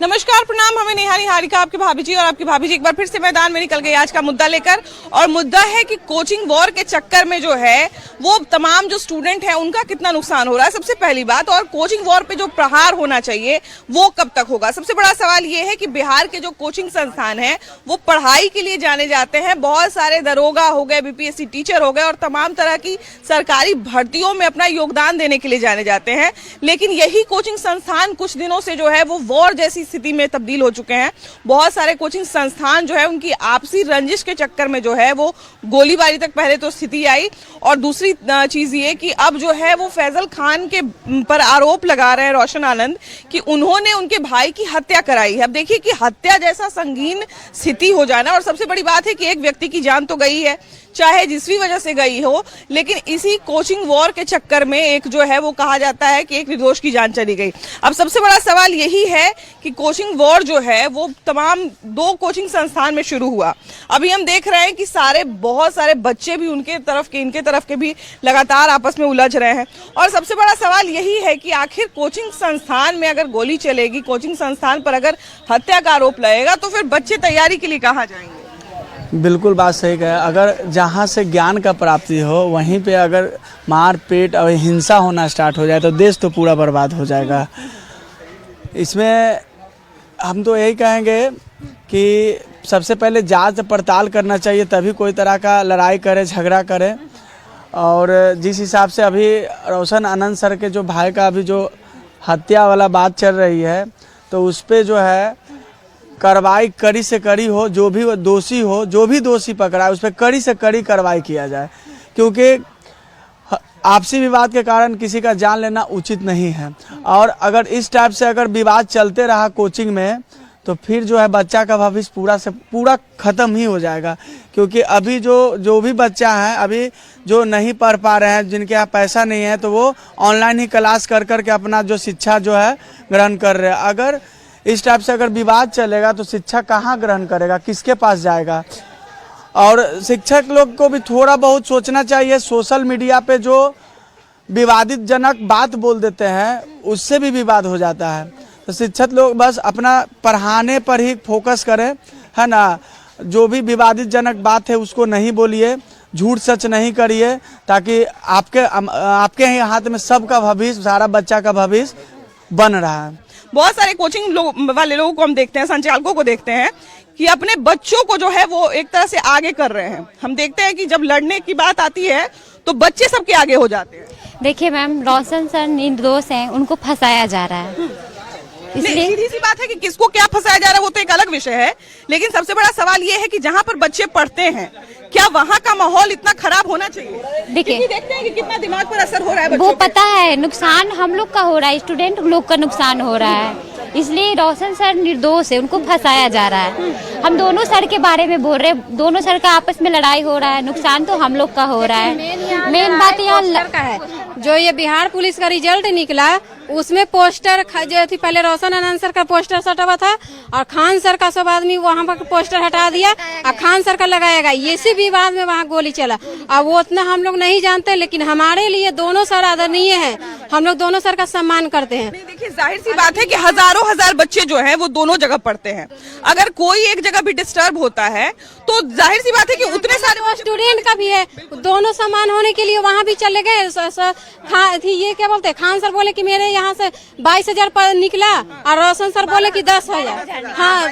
नमस्कार, प्रणाम। हमें निहारी हारिका, आपकी भाभी जी और आपकी भाभी जी एक बार फिर से मैदान में निकल गई आज का मुद्दा लेकर। और मुद्दा है कि कोचिंग वॉर के चक्कर में जो है वो तमाम जो स्टूडेंट हैं उनका कितना नुकसान हो रहा है, सबसे पहली बात। और कोचिंग वॉर पे जो प्रहार होना चाहिए वो कब तक होगा। सबसे बड़ा सवाल ये है कि बिहार के जो कोचिंग संस्थान हैं वो पढ़ाई के लिए जाने जाते हैं। बहुत सारे दरोगा हो गए, बीपीएससी टीचर हो गए और तमाम तरह की सरकारी भर्तियों में अपना योगदान देने के लिए जाने जाते हैं। लेकिन यही कोचिंग संस्थान कुछ दिनों से जो है वो वॉर जैसी स्थिति में तब्दील हो चुके हैं। बहुत सारे कोचिंग संस्थान जो है उनकी आपसी रंजिश के चक्कर में जो है वो गोलीबारी तक पहले तो स्थिति आई। और दूसरी चीज ये कि अब जो है वो फैजल खान के पर आरोप लगा रहे हैं रोशन आनंद कि उन्होंने उनके भाई की हत्या कराई है। अब देखिए कि हत्या जैसा संगीन स्थिति हो जाना, और सबसे बड़ी बात है कि एक व्यक्ति की जान तो गई है, चाहे जिस भी वजह से गई हो, लेकिन इसी कोचिंग वॉर के चक्कर में एक जो है वो कहा जाता है कि एक निर्दोष की जान चली गई। अब सबसे बड़ा सवाल यही है कि कोचिंग वॉर जो है वो तमाम दो कोचिंग संस्थान में शुरू हुआ। अभी हम देख रहे हैं कि बहुत सारे बच्चे भी उनके तरफ के इनके तरफ के भी लगातार आपस में उलझ रहे हैं। और सबसे बड़ा सवाल यही है कि आखिर कोचिंग संस्थान में अगर गोली चलेगी, कोचिंग संस्थान पर अगर हत्या का आरोप लगेगा, तो फिर बच्चे तैयारी के लिए कहाँ जाएंगे। बिल्कुल बात सही कहा। अगर जहाँ से ज्ञान का प्राप्ति हो वहीं पे अगर मार पीट और हिंसा होना स्टार्ट हो जाए तो देश तो पूरा बर्बाद हो जाएगा। इसमें हम तो यही कहेंगे कि सबसे पहले जांच पड़ताल करना चाहिए, तभी कोई तरह का लड़ाई करे, झगड़ा करे। और जिस हिसाब से अभी रोशन आनंद सर के जो भाई का अभी जो हत्या वाला बात चल रही है, तो उस पर जो है कार्रवाई कड़ी से कड़ी हो। जो भी दोषी हो, जो भी दोषी पकड़ा है उस पर कड़ी से कड़ी कार्रवाई किया जाए, क्योंकि आपसी विवाद के कारण किसी का जान लेना उचित नहीं है। और अगर इस टाइप से अगर विवाद चलते रहा कोचिंग में तो फिर जो है बच्चा का भविष्य पूरा से पूरा ख़त्म ही हो जाएगा। क्योंकि अभी जो भी बच्चा है अभी जो नहीं पढ़ पा रहे हैं, जिनके यहाँ पैसा नहीं है, तो वो ऑनलाइन ही क्लास कर के अपना जो शिक्षा जो है ग्रहण कर रहे हैं। अगर इस टाइप से अगर विवाद चलेगा तो शिक्षा कहाँ ग्रहण करेगा, किसके पास जाएगा। और शिक्षक लोग को भी थोड़ा बहुत सोचना चाहिए। सोशल मीडिया पे जो विवादित जनक बात बोल देते हैं उससे भी विवाद हो जाता है। तो शिक्षक लोग बस अपना पढ़ाने पर ही फोकस करें, है ना। जो भी विवादित जनक बात है उसको नहीं बोलिए, झूठ सच नहीं करिए, ताकि आपके ही हाथ में सबका भविष्य, सारा बच्चा का भविष्य बन रहा है। बहुत सारे कोचिंग वाले लोगों को हम देखते हैं, संचालकों को देखते हैं कि अपने बच्चों को जो है वो एक तरह से आगे कर रहे हैं। हम देखते हैं कि जब लड़ने की बात आती है तो बच्चे सबके आगे हो जाते हैं। देखिए मैम, रोशन सर निर्दोष हैं, उनको फंसाया जा रहा है। इसलिए सीधी सी बात है कि किसको क्या फंसाया जा रहा है वो तो एक अलग विषय है, लेकिन सबसे बड़ा सवाल ये है कि जहाँ पर बच्चे पढ़ते हैं क्या वहाँ का माहौल इतना खराब होना चाहिए। देखिए देखते हैं कि कितना दिमाग पर असर हो रहा है। वो पता है नुकसान हम लोग का हो रहा है, स्टूडेंट लोग का नुकसान हो रहा है। इसलिए रोशन सर निर्दोष है, उनको फंसाया जा रहा है। हम दोनों सर के बारे में बोल रहे हैं, दोनों सर का आपस में लड़ाई हो रहा है, नुकसान तो हम लोग का हो रहा है। मेन बात यहाँ का है, जो ये बिहार पुलिस का रिजल्ट निकला उसमें पोस्टर जो थी, पहले रोशन आनंद सर का पोस्टर सटा हुआ था और खान सर का सब आदमी वहाँ पर पोस्टर हटा दिया और खान सर का लगाएगा। इसी विवाद में वहाँ गोली चला। अब वो उतना हम लोग नहीं जानते, लेकिन हमारे लिए दोनों सर आदरणीय हैं, हम लोग दोनों सर का सम्मान करते हैं। देखिए जाहिर सी बात है कि हजारों हजार बच्चे जो हैं वो दोनों जगह पढ़ते हैं। अगर कोई एक जगह भी डिस्टर्ब होता है तो जाहिर सी बात है कि उतने सारे स्टूडेंट का भी है। दोनों सम्मान होने के लिए वहाँ भी चले गए। ये क्या बोलते हैं, खान सर बोले कि मेरे यहाँ से 22,000 पर निकला और रोशन सर बोले कि 10,000। हाँ,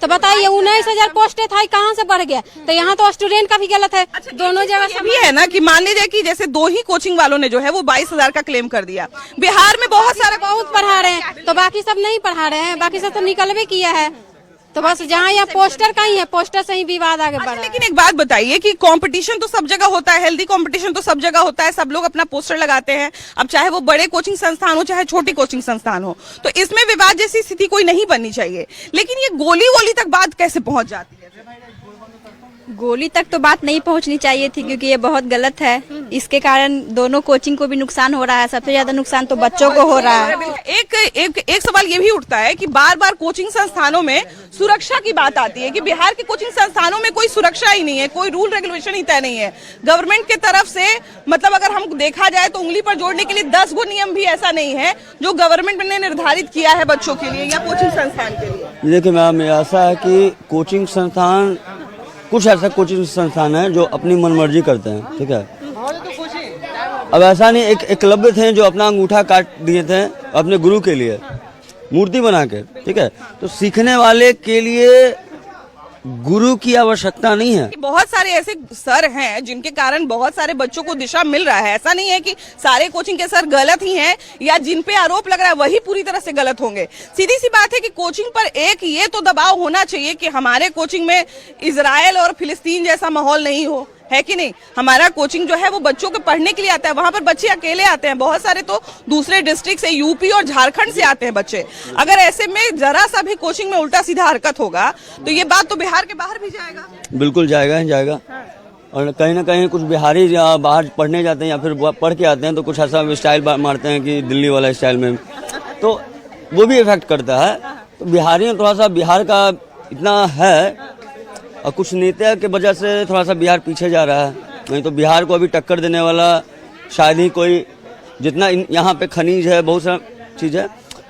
तो बताइए 19,000 पोस्ट था, कहाँ से बढ़ गया। तो यहाँ तो स्टूडेंट का भी गलत है। दोनों जगह भी है ना कि मान लीजिए कि जैसे दो ही कोचिंग वालों ने जो है वो 22,000 का क्लेम कर दिया। बिहार में बहुत पढ़ा रहे हैं तो बाकी सब नहीं पढ़ा रहे हैं, बाकी सब तो निकल भी किया है। तो बस जहाँ यहाँ पोस्टर का ही है, पोस्टर से ही विवाद आगे बढ़ा। लेकिन एक बात बताइए कि कंपटीशन तो सब जगह होता है, हेल्दी कंपटीशन तो सब जगह होता है, सब लोग अपना पोस्टर लगाते हैं। अब चाहे वो बड़े कोचिंग संस्थान हो चाहे छोटी कोचिंग संस्थान हो, तो इसमें विवाद जैसी स्थिति कोई नहीं बननी चाहिए। लेकिन ये गोली वोली तक बात कैसे पहुंच जाती है। गोली तक तो बात नहीं पहुंचनी चाहिए थी, क्योंकि ये बहुत गलत है। इसके कारण दोनों कोचिंग को भी नुकसान हो रहा है। सबसे ज्यादा नुकसान तो बच्चों को हो रहा है। एक सवाल ये भी उठता है कि बार बार कोचिंग संस्थानों में सुरक्षा की बात आती है कि बिहार के कोचिंग संस्थानों में कोई सुरक्षा ही नहीं है, कोई रूल रेगुलेशन ही तय नहीं है गवर्नमेंट के तरफ से। मतलब अगर हम देखा जाए तो उंगली पर जोड़ने के लिए 10 गो नियम भी ऐसा नहीं है जो गवर्नमेंट ने निर्धारित किया है बच्चों के लिए या कोचिंग संस्थान के लिए। देखिए मैम, ऐसा है कि कोचिंग संस्थान, कुछ ऐसा कोचिंग संस्थान है जो अपनी मनमर्जी करते हैं, ठीक है। अब ऐसा नहीं, एक एकलव्य थे जो अपना अंगूठा काट दिए थे अपने गुरु के लिए मूर्ति बना के, ठीक है। तो सीखने वाले के लिए गुरु की आवश्यकता नहीं है। बहुत सारे ऐसे सर हैं जिनके कारण बहुत सारे बच्चों को दिशा मिल रहा है। ऐसा नहीं है कि सारे कोचिंग के सर गलत ही हैं या जिन पे आरोप लग रहा है वही पूरी तरह से गलत होंगे। सीधी सी बात है कि कोचिंग पर एक ये तो दबाव होना चाहिए कि हमारे कोचिंग में इजराइल और फिलिस्तीन जैसा माहौल नहीं हो, है कि नहीं। हमारा कोचिंग जो है वो बच्चों को पढ़ने के लिए आता है, वहां पर बच्चे अकेले आते हैं, बहुत सारे तो दूसरे डिस्ट्रिक्ट से, यूपी और झारखंड से आते हैं बच्चे। अगर ऐसे में जरा सा भी कोचिंग में उल्टा सीधा हरकत होगा तो ये बात तो बिहार के बाहर भी जाएगा। बिल्कुल जाएगा ही जाएगा। और कहीं ना कहीं कुछ बिहारी बाहर पढ़ने जाते हैं या फिर पढ़ के आते हैं तो कुछ ऐसा स्टाइल मारते हैं कि दिल्ली वाला स्टाइल में, तो वो भी इफेक्ट करता है। तो बिहारी थोड़ा सा बिहार का इतना है और कुछ नेता के वजह से थोड़ा सा बिहार पीछे जा रहा है। नहीं तो बिहार को अभी टक्कर देने वाला शायद ही कोई, जितना यहाँ पे खनिज है, बहुत सारा चीज़ है,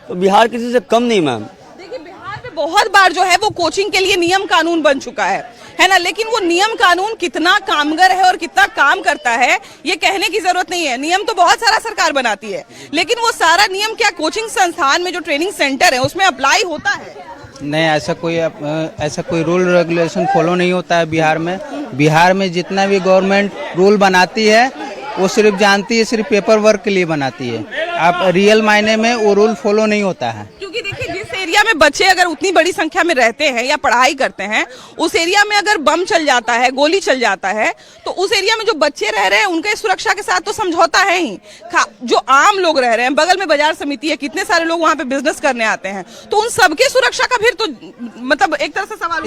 तो बिहार किसी से कम नहीं मैम। देखिए बिहार में बहुत बार जो है वो कोचिंग के लिए नियम कानून बन चुका है ना, लेकिन वो नियम कानून कितना कामगर है और कितना काम करता है ये कहने की जरूरत नहीं है। नियम तो बहुत सारा सरकार बनाती है, लेकिन वो सारा नियम क्या कोचिंग संस्थान में जो ट्रेनिंग सेंटर है उसमें अप्लाई होता है? नहीं, ऐसा कोई रूल रेगुलेशन फॉलो नहीं होता है बिहार में। बिहार में जितना भी गवर्नमेंट रूल बनाती है वो सिर्फ जानती है, सिर्फ पेपर वर्क के लिए बनाती है। आप रियल मायने में वो रूल फॉलो नहीं होता है। क्योंकि देखिए जिस एरिया में बच्चे अगर उतनी बड़ी संख्या में रहते हैं या पढ़ाई करते हैं, उस एरिया में अगर बम चल जाता है, गोली चल जाता है, तो उस एरिया में जो बच्चे रह रहे हैं उनके सुरक्षा के साथ तो समझौता है ही। जो आम लोग रह रहे हैं, बगल में बाजार समिति है, कितने सारे लोग वहाँ पे बिजनेस करने आते हैं, तो उन सबके सुरक्षा का फिर तो मतलब एक तरह से सवाल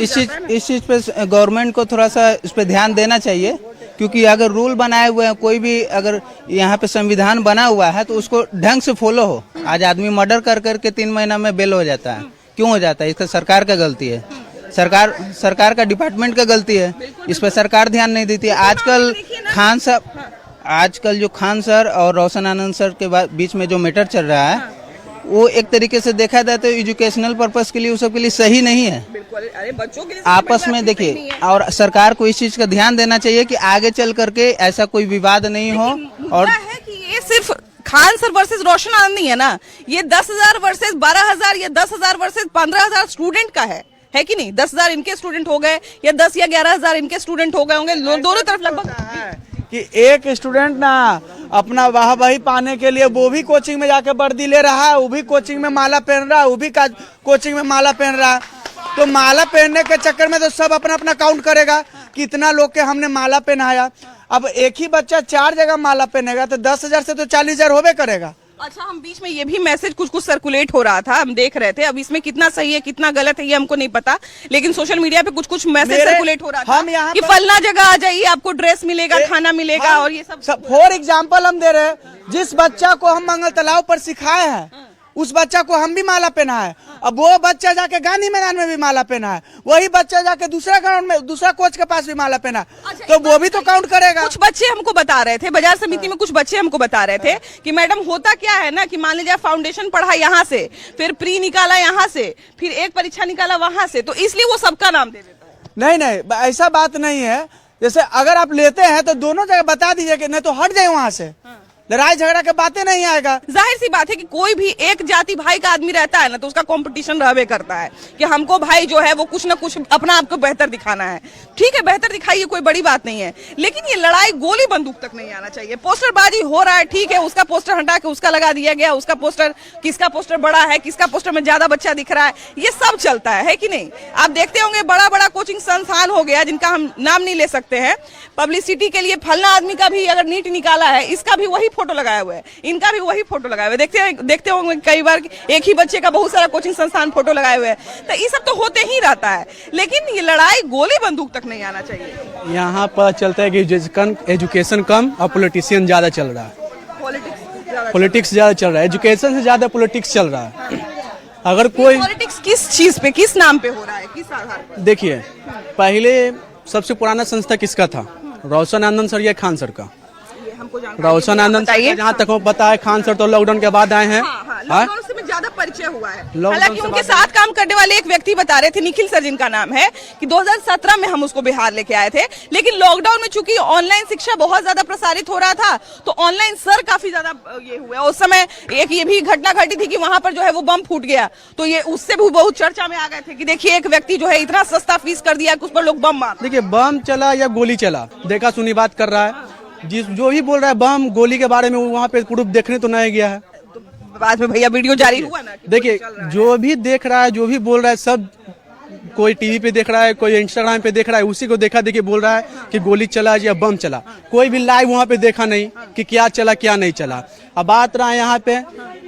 इस चीज पे गवर्नमेंट को थोड़ा सा इस पे ध्यान देना चाहिए। क्योंकि अगर रूल बनाए हुए हैं, कोई भी अगर यहाँ पे संविधान बना हुआ है तो उसको ढंग से फॉलो हो। आज आदमी मर्डर कर करके 3 महीना में बेल हो जाता है, क्यों हो जाता है? इसका सरकार का गलती है, सरकार का डिपार्टमेंट का गलती है। इस पर सरकार ध्यान नहीं देती है। आजकल जो खान सर और रोशन आनंद सर के बीच में जो मैटर चल रहा है वो एक तरीके से देखा जाए तो एजुकेशनल पर्पस के लिए, उस सब के लिए सही नहीं है। अरे बच्चों के लिए आपस में देखिए, और सरकार को इस चीज का ध्यान देना चाहिए कि आगे चल करके ऐसा कोई विवाद नहीं हो। और है कि ये सिर्फ खान सर वर्सेस रोशन आनंद नहीं है ना, ये 10,000 वर्सेस 12,000 या 10,000 वर्सेस 15,000 स्टूडेंट का है कि नहीं। 10,000 इनके स्टूडेंट हो गए या 10 या 11,000 इनके स्टूडेंट हो गए होंगे, दोनों तरफ लगभग। कि एक स्टूडेंट ना अपना वाहवाही पाने के लिए वो भी कोचिंग में जाके वर्दी ले रहा है, वो भी कोचिंग में माला पहन रहा है, वो भी कोचिंग में माला पहन रहा है। तो माला पहनने के चक्कर में तो सब अपना अपना काउंट करेगा, कितना लोग के हमने माला पहनाया। अब एक ही बच्चा 4 जगह माला पहनेगा तो 10,000 से तो 40,000 होबे करेगा। अच्छा, हम बीच में ये भी मैसेज कुछ सर्कुलेट हो रहा था, हम देख रहे थे। अब इसमें कितना सही है कितना गलत है ये हमको नहीं पता, लेकिन सोशल मीडिया पे कुछ मैसेज सर्कुलेट हो रहा था कि फलना जगह आ जाइए, आपको ड्रेस मिलेगा, खाना मिलेगा और ये सब। फॉर एग्जाम्पल हम दे रहे हैं, जिस बच्चा को हम मंगल तालाब पर सिखाए हैं उस बच्चा को हम भी माला पहना है। अब वो बच्चा जाके गांधी मैदान में भी माला पहना है, वही बच्चा जाके दूसरा ग्राउंड में दूसरा कोच के पास भी माला पहना, तो वो भी तो काउंट करेगा। कुछ बच्चे हमको बता रहे थे, बाजार समिति में कुछ बच्चे हमको बता रहे थे कि मैडम होता क्या है ना कि मान लीजिए फाउंडेशन पढ़ा यहाँ से, फिर प्री निकाला यहाँ से, फिर एक परीक्षा निकाला वहां से, तो इसलिए वो सबका नाम दे देता है। नहीं, ऐसा बात नहीं है। जैसे अगर आप लेते हैं तो दोनों जगह बता दीजिए कि नहीं तो हट जाए वहां से, लड़ाई झगड़ा के बातें नहीं आएगा। जाहिर सी बात है कि कोई भी एक जाति भाई का आदमी रहता है ना तो उसका कंपटीशन रहबे करता है कि हमको भाई जो है वो कुछ ना कुछ अपना आपको बेहतर दिखाना है। ठीक है, बेहतर दिखाइए, कोई बड़ी बात नहीं है, लेकिन ये लड़ाई गोली बंदूक तक नहीं आना चाहिए। पोस्टरबाजी हो रहा है, ठीक है, उसका पोस्टर हटा के उसका लगा दिया गया, उसका पोस्टर, किसका पोस्टर बड़ा है, किसका पोस्टर में ज्यादा बच्चा दिख रहा है, ये सब चलता है कि नहीं। आप देखते होंगे बड़ा बड़ा कोचिंग संस्थान हो गया जिनका हम नाम नहीं ले सकते हैं, पब्लिसिटी के लिए फलना आदमी का भी अगर नीट निकाला है, इसका भी वही फोटो लगाया हुआ है, इनका भी वही फोटो लगाया हुआ है। देखते होंगे कई बार एक ही बच्चे का बहुत सारा कोचिंग संस्थान फोटो लगाए हुए हैं। तो ये सब तो होते ही रहता है, लेकिन ये लड़ाई गोली बंदूक तक नहीं आना चाहिए। यहाँ पता चलता है कि एजुकेशन कम और पॉलिटिशियन ज्यादा चल रहा है। पॉलिटिक्स ज्यादा चल रहा है, एजुकेशन से ज्यादा पॉलिटिक्स चल रहा है। अगर कोई पॉलिटिक्स किस चीज पे, किस नाम पे हो रहा है, किस आधार पर? देखिए, पहले सबसे पुराना संस्था किसका था? रोशन आनंद सर या खान सर का? रोशन आनंद सर, जहाँ तक हमें पता है, खान सर तो लॉकडाउन के बाद आए हैं। लॉकडाउन से ज्यादा परिचय हुआ है। हालांकि उनके साथ काम करने वाले एक व्यक्ति बता रहे थे, निखिल सर जिनका नाम है, कि 2017 में हम उसको बिहार लेके आए थे, लेकिन लॉकडाउन में चूंकि ऑनलाइन शिक्षा बहुत ज्यादा प्रसारित हो रहा था, तो ऑनलाइन सर काफी ज्यादा ये हुआ। उस समय एक ये भी घटना घटी थी कि वहां पर जो है वो बम फूट गया, तो ये उससे भी बहुत चर्चा में आ गए थे कि देखिए एक व्यक्ति जो है इतना सस्ता फीस कर दिया कि उस पर लोग बम मार। देखिए, बम चला या गोली चला, देखा सुनी बात कर रहा है। जो भी बोल रहा है बम गोली के बारे में, वहाँ पे प्रूफ देखने तो नहीं गया है। बाद में भैया वीडियो जारी हुआ ना। देखिए, जो भी देख रहा है, जो भी बोल रहा है, सब कोई टीवी पे देख रहा है, कोई इंस्टाग्राम पे देख रहा है, उसी को देखा देखिए बोल रहा है कि गोली चला या बम चला। कोई भी लाइव वहाँ पे देखा नहीं कि क्या चला क्या नहीं चला। अब बात रहा है यहाँ पे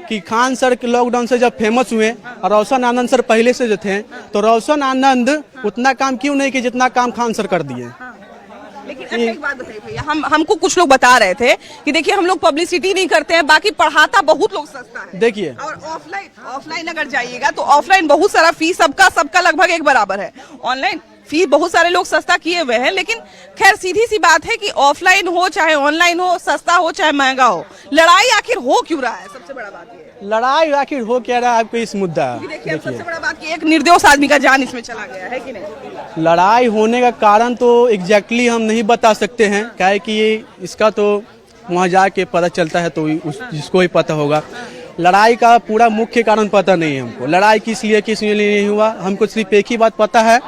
कि खान सर के लॉकडाउन से जब फेमस हुए और रोशन आनंद सर पहले से जो थे, तो रोशन आनंद उतना काम क्यों नहीं कि जितना काम खान सर कर दिए। लेकिन अच्छा एक बात बताइए भैया, हमको कुछ लोग बता रहे थे कि देखिए हम लोग पब्लिसिटी नहीं करते हैं, बाकी पढ़ाता बहुत लोग सस्ता है। देखिए, और ऑफलाइन अगर जाइएगा तो ऑफलाइन बहुत सारा फीस सबका लगभग एक बराबर है। ऑनलाइन फी बहुत सारे लोग सस्ता किए हुए हैं, लेकिन खैर सीधी सी बात है कि ऑफलाइन हो चाहे ऑनलाइन हो, सस्ता हो चाहे महंगा हो, लड़ाई आखिर हो क्यों रहा है? सबसे बड़ा बात ये है, लड़ाई आखिर हो क्या रहा है आपको इस मुद्दा? देखिए सबसे बड़ा बात कि एक निर्दोष आदमी का जान इसमें चला गया है कि नहीं? लड़ाई होने का कारण तो एग्जैक्टली हम नहीं बता सकते हैं, क्या है कि ये इसका तो वहाँ जाके पता चलता है तो जिसको ही पता होगा। लड़ाई का पूरा मुख्य कारण पता नहीं है हमको, लड़ाई किस लिए नहीं हुआ। हमको सिर्फ एक ही बात पता है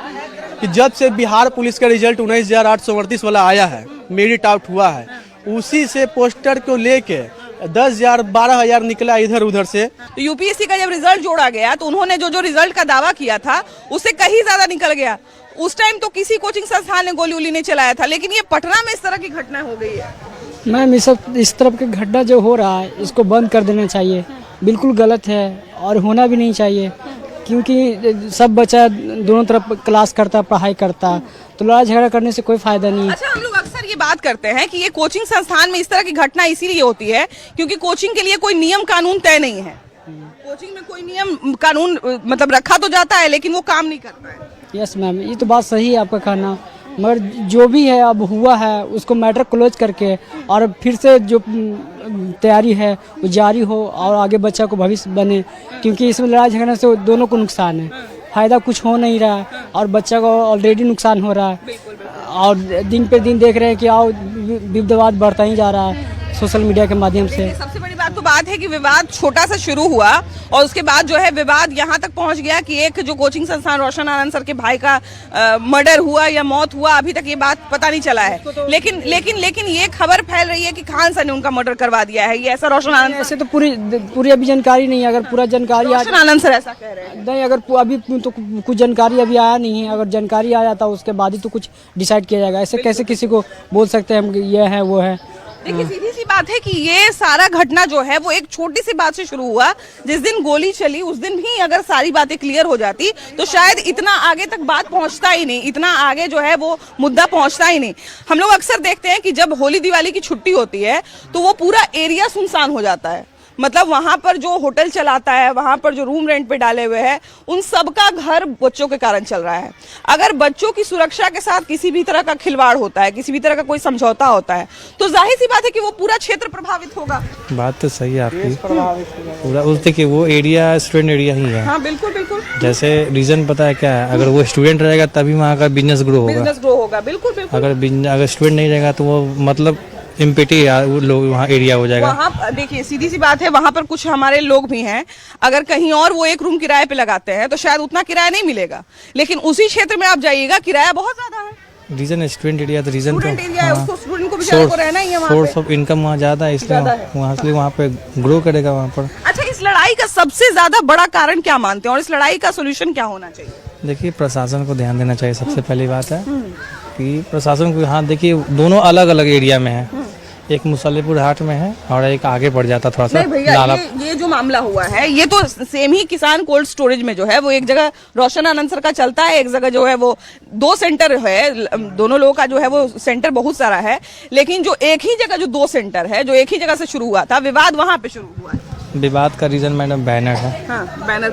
कि जब से बिहार पुलिस का रिजल्ट 19,838 वाला आया है, मेरिट आउट हुआ है, उसी से पोस्टर को लेके 10,000 12,000 निकला इधर उधर से। तो यूपीएससी का जब रिजल्ट जोड़ा गया तो उन्होंने जो रिजल्ट का दावा किया था उससे कहीं ज्यादा निकल गया। उस टाइम तो किसी कोचिंग संस्थान ने गोली उली नहीं चलाया था, लेकिन ये पटना में इस तरह की घटना हो गई है। मैम, इस तरफ की घटना जो हो रहा है इसको बंद कर देना चाहिए, बिल्कुल गलत है और होना भी नहीं चाहिए, क्योंकि सब बच्चा दोनों तरफ क्लास करता, पढ़ाई करता, तो लड़ाई झगड़ा करने से कोई फायदा नहीं। अच्छा, हम लोग अक्सर ये बात करते हैं कि ये कोचिंग संस्थान में इस तरह की घटना इसीलिए होती है क्योंकि कोचिंग के लिए कोई नियम कानून तय नहीं है। कोचिंग में कोई नियम कानून मतलब रखा तो जाता है, लेकिन वो काम नहीं करता है। यस मैम, ये तो बात सही है आपका कहना, मगर जो भी है अब हुआ है उसको मैटर क्लोज करके और फिर से जो तैयारी है वो जारी हो और आगे बच्चा को भविष्य बने, क्योंकि इसमें लड़ाई झगड़ने से दोनों को नुकसान है, फायदा कुछ हो नहीं रहा है और बच्चा को ऑलरेडी नुकसान हो रहा है। और दिन पे दिन देख रहे हैं कि आओ विवाद बढ़ता ही जा रहा है सोशल मीडिया के माध्यम से। सबसे बड़ी बात तो बात है कि विवाद छोटा सा शुरू हुआ और उसके बाद जो है विवाद यहाँ तक पहुँच गया कि एक जो कोचिंग संस्थान रोशन आनंद सर के भाई का मर्डर हुआ या मौत हुआ, अभी तक ये बात पता नहीं चला है। लेकिन ये खबर फैल रही है कि खान सर ने उनका मर्डर करवा दिया है। ये ऐसा रोशन आनंद, ऐसे तो पूरी अभी जानकारी नहीं है। अगर पूरा जानकारी रोशन आनंद सर ऐसा कह रहे हैं नहीं, अगर अभी तो कुछ जानकारी अभी आया नहीं है। अगर जानकारी आ जाता उसके बाद ही तो कुछ डिसाइड किया जाएगा। ऐसे कैसे किसी को बोल सकते हैं हम ये है वो है। देखिए सीधी सी बात है कि ये सारा घटना जो है वो एक छोटी सी बात से शुरू हुआ। जिस दिन गोली चली उस दिन भी अगर सारी बातें क्लियर हो जाती तो शायद इतना आगे तक बात पहुंचता ही नहीं, इतना आगे जो है वो मुद्दा पहुंचता ही नहीं। हम लोग अक्सर देखते हैं कि जब होली दिवाली की छुट्टी होती है तो वो पूरा एरिया सुनसान हो जाता है। मतलब वहां पर जो होटल चलाता है, वहां पर जो रूम रेंट पे डाले हुए हैं, उन सबका घर बच्चों के कारण चल रहा है। अगर बच्चों की सुरक्षा के साथ किसी भी तरह का खिलवाड़ होता है, किसी भी तरह का कोई समझौता होता है, तो जाहिर सी बात है कि वो पूरा क्षेत्र प्रभावित होगा। बात तो सही है आपकी, पूरा उस देखिए वो एरिया स्टूडेंट एरिया ही है। हाँ बिल्कुल बिल्कुल। जैसे रीजन पता है क्या है, अगर वो स्टूडेंट रहेगा तभी वहाँ का बिजनेस ग्रो होगा। बिल्कुल बिल्कुल। अगर स्टूडेंट नहीं रहेगा तो वो मतलब इम्पिटी लोग वहाँ एरिया हो जाएगा। वहाँ देखिए सीधी सी बात है, वहाँ पर कुछ हमारे लोग भी हैं, अगर कहीं और वो एक रूम किराए पे लगाते हैं तो शायद उतना किराया नहीं मिलेगा, लेकिन उसी क्षेत्र में आप जाइएगा किराया बहुत ज्यादा है। रीजन स्टूडेंट एरिया तो रीजन स्टूडेंट को बेचारे को रहना ही है, सोर्स ऑफ इनकम वहाँ ज्यादा है, इसलिए वहाँ पे ग्रो करेगा वहाँ पर। अच्छा, इस लड़ाई का सबसे ज्यादा बड़ा कारण क्या मानते हैं और इस लड़ाई का सोल्यूशन क्या होना चाहिए? देखिए प्रशासन को ध्यान देना चाहिए। सबसे पहली बात है कि प्रशासन को, हाँ देखिए दोनों अलग अलग एरिया में है, एक मुसल्लेपुर हाट में है और एक आगे पड़ जाता थोड़ा सा नहीं भैया, लाला। ये जो मामला हुआ है ये तो सेम ही किसान कोल्ड स्टोरेज में जो है वो एक जगह रोशन आनंद सर का चलता है, एक जगह जो है वो 2 सेंटर है, दोनों लोगों का जो है वो सेंटर बहुत सारा है, लेकिन जो एक ही जगह जो 2 सेंटर है जो एक ही जगह से शुरू हुआ था, विवाद वहां पे शुरू हुआ है। विवाद का रीजन मैडम बैनर है, हाँ, बैनर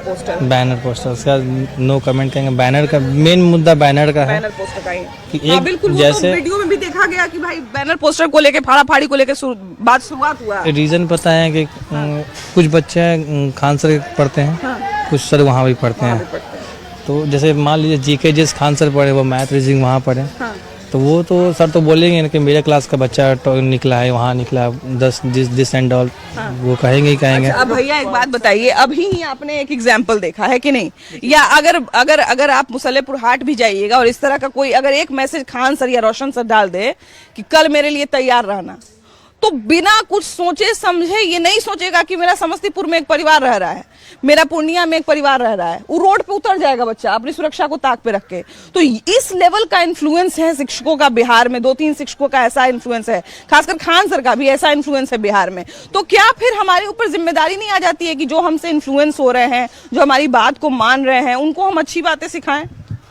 पोस्टर उसका नो कमेंट करेंगे। बैनर का मेन मुद्दा बैनर का है बैनर पोस्टर का ही कि हाँ, एक बिल्कुल जैसे तो वीडियो में भी देखा गया कि भाई बैनर पोस्टर को लेके फाड़ा फाड़ी को लेके बात शुरुआत हुआ। रीजन पता है कि कुछ बच्चे खान सर पढ़ते हैं, कुछ सर वहाँ भी पढ़ते हैं। तो जैसे मान लीजिए जीके जिस खान सर पढ़े वो मैथ रीजनिंग वहाँ पढ़े, तो वो तो सर तो बोलेंगे कि मेरे क्लास का बच्चा निकला है, वहाँ निकला 10 दिस एंड ऑल, वो कहेंगे ही कहेंगे। अच्छा, अब भैया एक बात बताइए, अभी ही आपने एक एग्जाम्पल देखा है कि नहीं, या अगर आप मुसल्लेपुर हाट भी जाइएगा और इस तरह का कोई अगर एक मैसेज खान सर या रोशन सर डाल दे कि कल मेरे लिए तैयार रहना, तो बिना कुछ सोचे समझे ये नहीं सोचेगा कि मेरा समस्तीपुर में एक परिवार रह रहा है, मेरा पूर्णिया में एक परिवार रह रहा है, वो रोड पे उतर जाएगा बच्चा अपनी सुरक्षा को ताक पे रख के। तो इस लेवल का इन्फ्लुएंस है शिक्षकों का बिहार में, 2-3 शिक्षकों का ऐसा इन्फ्लुएंस है, खासकर खान सर का भी ऐसा इन्फ्लुएंस है बिहार में। तो क्या फिर हमारे ऊपर जिम्मेदारी नहीं आ जाती है कि जो हमसे इन्फ्लुएंस हो रहे हैं, जो हमारी बात को मान रहे हैं, उनको हम अच्छी बातें सिखाएं?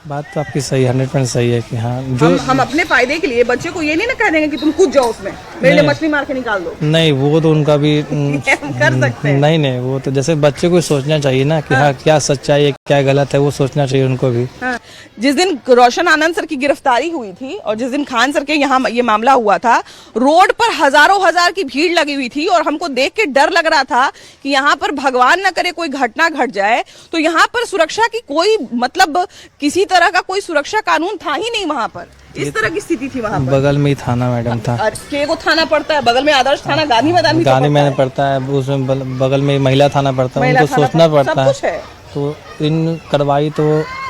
बात तो आपकी सही 100% सही है कि हाँ, जो हम अपने फायदे के लिए बच्चे को ये नहीं ना कह देंगे कि तुम कूद जाओ उसमें, मेरे लिए मछली मार के निकाल दो। नहीं, वो तो उनका भी कर सकते हैं। नहीं, वो तो जैसे बच्चे को सोचना चाहिए ना कि हाँ क्या सच्चाई है क्या गलत है, वो सोचना चाहिए उनको भी। हाँ, जिस दिन रोशन आनंद सर की गिरफ्तारी हुई थी और जिस दिन खान सर के यहाँ ये मामला हुआ था, रोड पर हजारों हजार की भीड़ लगी हुई थी और हमको देख के डर लग रहा था कि यहाँ पर भगवान न करे कोई घटना घट जाए, तो यहाँ पर सुरक्षा की कोई मतलब किसी तरह का कोई सुरक्षा कानून था ही नहीं वहाँ पर, इस तरह की स्थिति थी वहाँ पर। बगल में ही थाना मैडम था, को थाना पड़ता है बगल में, आदर्श थाना गांधी मैदान में पड़ता है, उसमें बगल में महिला थाना पड़ता है, उनको सोचना पड़ता है। तो इन कार्रवाई तो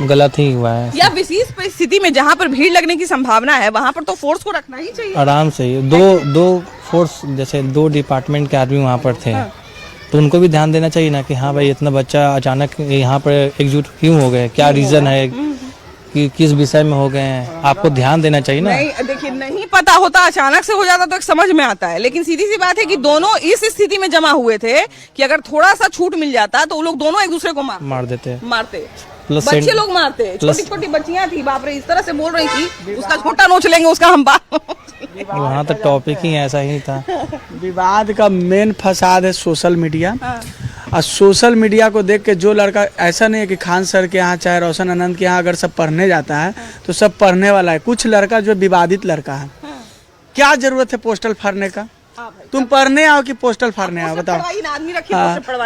गलत ही हुआ है। या विशेष परिस्थिति में जहाँ पर भीड़ लगने की संभावना है वहाँ पर तो फोर्स को रखना ही चाहिए आराम से। दो फोर्स जैसे 2 डिपार्टमेंट के आदमी वहाँ पर थे, तो उनको भी ध्यान देना चाहिए ना कि हाँ भाई इतना बच्चा अचानक यहाँ पर एकजुट क्यों हो गए, क्या रीजन है कि किस विषय में हो गए हैं, आपको ध्यान देना चाहिए ना। नहीं देखिए, नहीं पता होता, अचानक से हो जाता तो एक समझ में आता है, लेकिन सीधी सी बात है कि दोनों इस स्थिति में जमा हुए थे कि अगर थोड़ा सा छूट मिल जाता तो वो लोग दोनों एक दूसरे को मारते बच्चे लोग मारते, छोटी छोटी बच्चियां थी, बाप रे, इस तरह से बोल रही थी उसका छोटा नोच लेंगे, उसका हम बात वहाँ तो टॉपिक ही ऐसा ही था। विवाद का मेन फसाद है सोशल मीडिया। और सोशल मीडिया को देख के जो लड़का, ऐसा नहीं है कि खान सर के यहाँ चाहे रोशन आनंद के यहाँ अगर सब पढ़ने जाता है तो सब पढ़ने वाला है, कुछ लड़का जो विवादित लड़का है, क्या जरूरत है पोस्टल फाड़ने का? तुम पढ़ने आओ कि पोस्टल फाड़ने आओ, बताओ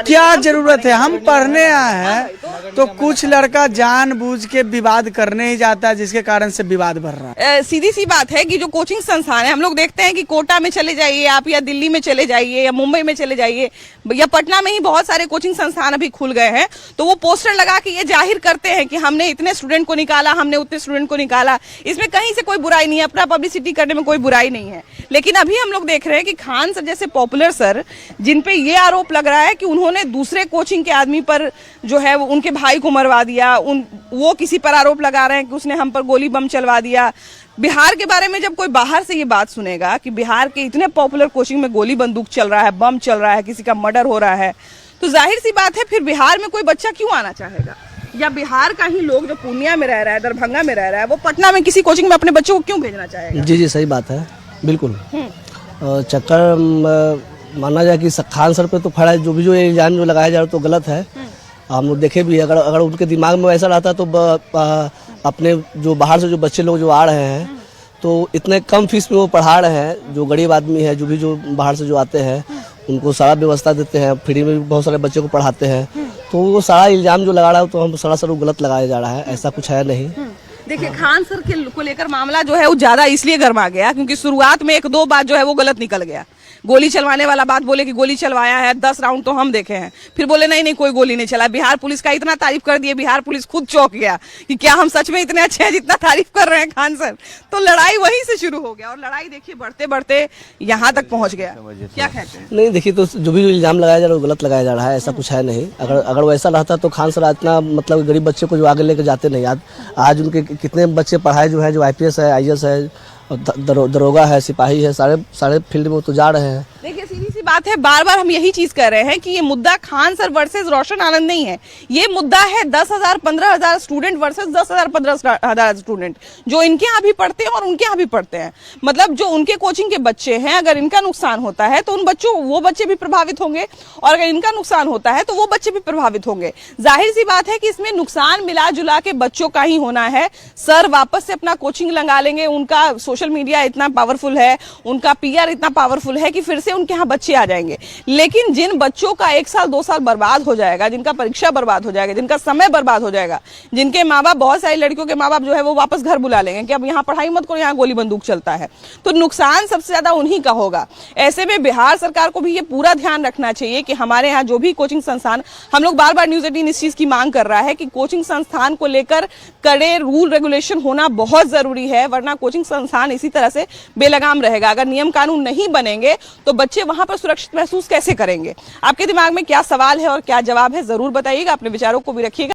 क्या जरूरत है? हम पढ़ने आए हैं तो कुछ लड़का जानबूझ के विवाद करने ही जाता है, जिसके कारण से विवाद बढ़ रहा है। सीधी सी बात है कि जो कोचिंग संस्थान है, हम लोग देखते हैं कि कोटा में चले जाइए आप, या दिल्ली में चले जाइए, या मुंबई में चले जाइए, या पटना में ही बहुत सारे कोचिंग संस्थान अभी खुल गए हैं, तो वो पोस्टर लगा के ये जाहिर करते हैं कि हमने इतने स्टूडेंट को निकाला, हमने उतने स्टूडेंट को निकाला। इसमें कहीं से कोई बुराई नहीं है, अपना पब्लिसिटी करने में कोई बुराई नहीं है, लेकिन अभी हम लोग देख रहे हैं कि खान सर जैसे पॉपुलर सर, जिन पे ये आरोप लग रहा है कि उन्होंने दूसरे कोचिंग के आदमी पर जो है वो उनके भाई को मरवा दिया, वो किसी पर आरोप लगा रहे हैं कि उसने हम पर गोली बम चलवा दिया। बिहार के बारे में जब कोई बाहर से ये बात सुनेगा कि बिहार के इतने पॉपुलर कोचिंग में गोली बंदूक चल रहा है, बम चल रहा है, किसी का मर्डर हो रहा है, तो जाहिर सी बात है फिर बिहार में कोई बच्चा क्यों आना चाहेगा? या बिहार का ही लोग जो पूर्णिया में रह रहा है, दरभंगा में रह रहा है, वो पटना में किसी कोचिंग में अपने बच्चों को क्यों भेजना चाहेगा? जी सही बात है, बिल्कुल। चक्कर माना जाए कि खान सर पे तो फड़ा, जो इल्जाम जो लगाया जा रहा है तो गलत है। हम लोग देखे भी, अगर उनके दिमाग में वैसा रहता तो अपने जो बाहर से जो बच्चे लोग जो आ रहे हैं तो इतने कम फीस में वो पढ़ा रहे हैं, जो गरीब आदमी है, जो बाहर से जो आते हैं उनको सारा व्यवस्था देते हैं, फ्री में भी बहुत सारे बच्चे को पढ़ाते हैं, तो वो सारा इल्जाम जो लगा रहा है तो हम सरासर वो गलत लगाया जा रहा है, ऐसा कुछ है नहीं। देखिए, खान सर को लेकर मामला जो है वो ज्यादा इसलिए गर्मा गया क्योंकि शुरुआत में 1-2 बात जो है वो गलत निकल गया। गोली चलवाने वाला बात बोले कि गोली चलवाया है, 10 राउंड तो हम देखे हैं, फिर बोले नहीं कोई गोली नहीं चला। बिहार पुलिस का इतना तारीफ कर दिए, बिहार पुलिस खुद चौंक गया कि क्या हम सच में इतने अच्छे हैं जितना तारीफ कर रहे हैं खान सर। तो लड़ाई वहीं से शुरू हो गया और लड़ाई देखिए बढ़ते बढ़ते यहाँ तक पहुँच गया। क्या कहते हैं? नहीं देखिए, तो जो भी इल्जाम लगाया जा रहा है वो गलत लगाया जा रहा है, ऐसा कुछ है नहीं। अगर वैसा रहता तो खान सर इतना मतलब गरीब बच्चे को जो आगे लेके जाते नहीं। आज उनके कितने बच्चे पढ़ाए जो है, जो IPS है, IAS है, और दरोगा है, सिपाही है, सारे फील्ड में वो तो जा रहे हैं। देखिए सीधी सी बात है, बार बार हम यही चीज कर रहे हैं कि ये मुद्दा खान सर वर्सेस रोशन आनंद नहीं है, ये मुद्दा है 10,000 15,000 स्टूडेंट वर्सेस 10,000 15,000 स्टूडेंट जो इनके यहाँ भी पढ़ते हैं और उनके यहाँ भी पढ़ते हैं। मतलब जो उनके कोचिंग के बच्चे हैं, अगर इनका नुकसान होता है तो वो बच्चे भी प्रभावित होंगे, और अगर इनका नुकसान होता है तो वो बच्चे भी प्रभावित होंगे। जाहिर सी बात है कि इसमें नुकसान मिला जुला के बच्चों का ही होना है। सर वापस से अपना कोचिंग लगा लेंगे, उनका सोशल मीडिया इतना पावरफुल है, उनका PR इतना पावरफुल है कि फिर से उनके यहाँ बच्चे आ जाएंगे। लेकिन जिन बच्चों का 1 साल 2 साल बर्बाद हो जाएगा, जिनका परीक्षा बर्बाद हो जाएगा, जिनका समय बर्बाद हो जाएगा, जिनके माँ बाप, बहुत सारी लड़कियों के माँ बाप जो है वो वापस घर बुला लेंगे कि अब यहाँ पढ़ाई मत करो, यहाँ गोली बंदूक चलता है, तो नुकसान सबसे ज्यादा उन्हीं का होगा। ऐसे में बिहार सरकार को भी ये पूरा ध्यान रखना चाहिए कि हमारे यहाँ जो भी कोचिंग संस्थान, हम लोग बार बार न्यूज़ 18 इस चीज की मांग कर रहा है कि कोचिंग संस्थान को लेकर कड़े रूल रेगुलेशन होना बहुत जरूरी है, वरना कोचिंग संस्थान इसी तरह से बेलगाम रहेगा। अगर नियम कानून नहीं बनेंगे तो बच्चे वहां पर सुरक्षित महसूस कैसे करेंगे? आपके दिमाग में क्या सवाल है और क्या जवाब है, जरूर बताइएगा, अपने विचारों को भी रखिएगा।